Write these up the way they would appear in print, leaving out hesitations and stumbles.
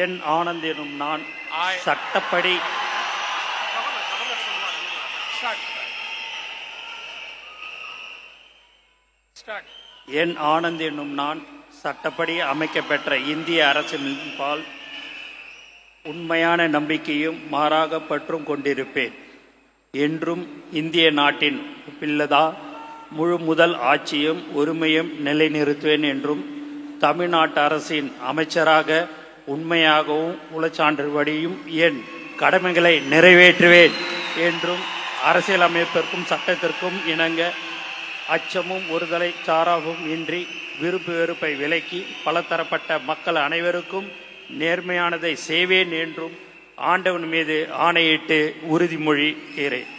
என் ஆனந்த் எனும் நான் I சட்டப்படி start. Start. என் ஆனந்த் என்னும் நான் சட்டப்படி அமைக்கப்பெற்ற இந்திய அரசின்பால் உண்மையான நம்பிக்கையும் மாறாக பற்றும் கொண்டிருப்பேன். என்றும் இந்திய நாட்டின் பிள்ளதா முழு முதல் ஆட்சியும் உரிமையும் நிலைநிறுத்துவேன் என்றும் தமிழ்நாட்டு அரசின் அமைச்சராக உண்மையாகவும் உளச்சான்றுபடியும் என் கடமைகளை நிறைவேற்றுவேன் என்றும் அரசியலமைப்பிற்கும் சட்டத்திற்கும் இணங்க அச்சமும் ஒருதலை சாராவும் இன்றி விருப்பு வெறுப்பை விலக்கி பலதரப்பட்ட மக்கள் அனைவருக்கும் நேர்மையானதை செய்வேன் என்றும் ஆண்டவன் மீது ஆணையிட்டு உறுதிமொழிகிறேன்.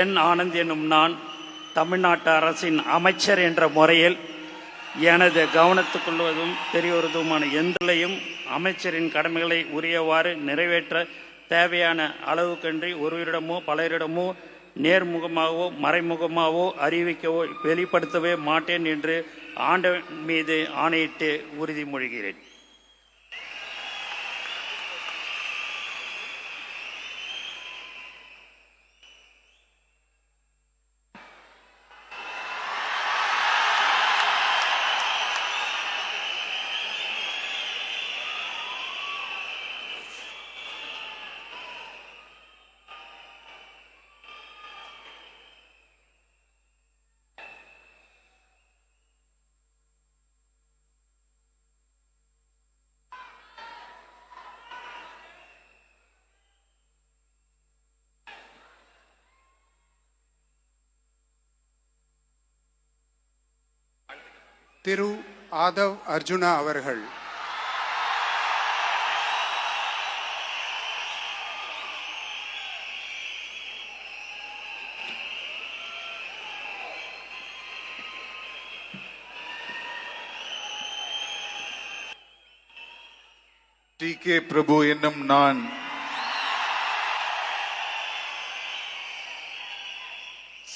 என் ஆனந்த் என்னும் நான் தமிழ்நாட்டு அரசின் அமைச்சர் என்ற முறையில் எனது கவனத்துக்கொள்வதும் தெரியவதுமான எந்தலையும் அமைச்சரின் கடமைகளை உரியவாறு நிறைவேற்ற தேவையான அளவுக்கன்றி ஒருவரிடமோ பலரிடமோ நேர்முகமாகவோ மறைமுகமாகவோ அறிவிக்கவோ வெளிப்படுத்தவே மாட்டேன் என்று ஆண்டவன் மீது ஆணையிட்டு உறுதிமொழிகிறேன். திரு ஆதவ் அர்ஜுனா அவர்கள். டி.கே. பிரபு என்னும் நான்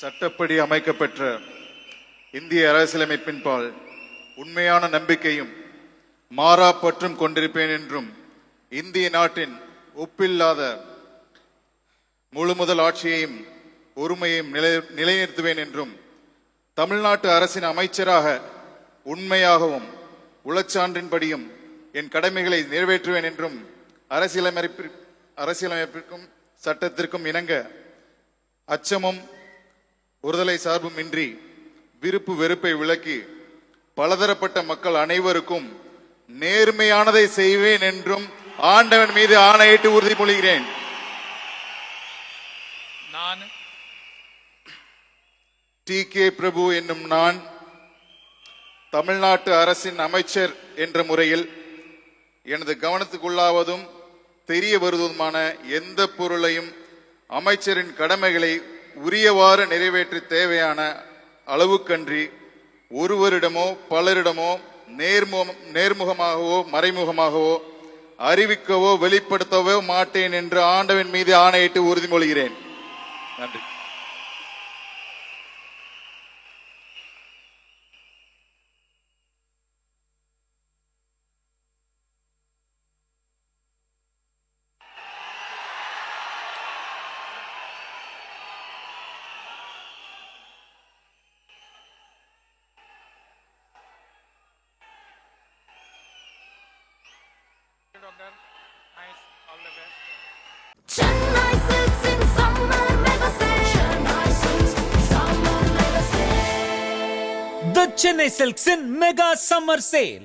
சட்டப்படி அமைக்கப்பெற்ற இந்திய அரசியலமைப்பின்பால் உண்மையான நம்பிக்கையும் மாறா பற்றும் கொண்டிருப்பேன் என்றும் இந்திய நாட்டின் ஒப்பில்லாத முழு முதல் ஆட்சியையும் ஒருமையையும் நிலைநிறுத்துவேன் என்றும் தமிழ்நாட்டு அரசின் அமைச்சராக உண்மையாகவும் உளச்சான்றின்படியும் என் கடமைகளை நிறைவேற்றுவேன் என்றும் அரசியலமைப்பிற்கும் சட்டத்திற்கும் இணங்க அச்சமும் ஒருதலை சார்பும் இன்றி விருப்பு வெறுப்பை விலக்கி பலதரப்பட்ட மக்கள் அனைவருக்கும் நேர்மையானதை செய்வேன் என்றும் ஆண்டவன் மீது ஆணையிட்டு உறுதிமொழிகிறேன். நான் டி.கே. பிரபு என்னும் நான் தமிழ்நாட்டு அரசின் அமைச்சர் என்ற முறையில் எனது கவனத்துக்குள்ளாவதும் தெரிய வருவதுமான எந்த பொருளையும் அமைச்சரின் கடமைகளை உரியவாறு நிறைவேற்ற தேவையான அளவுக்கன்றி ஒருவரிடமோ பலரிடமோ நேர்முகமாகவோ மறைமுகமாகவோ அறிவிக்கவோ வெளிப்படுத்தவோ மாட்டேன் என்று ஆண்டவன் மீது ஆணையிட்டு உறுதிமொழிகிறேன். நன்றி. Doctor, nice, all the best. Chennai Silks in summer mega sale. Chennai Silks summer mega sale. The Chennai Silks in Mega Summer Sale.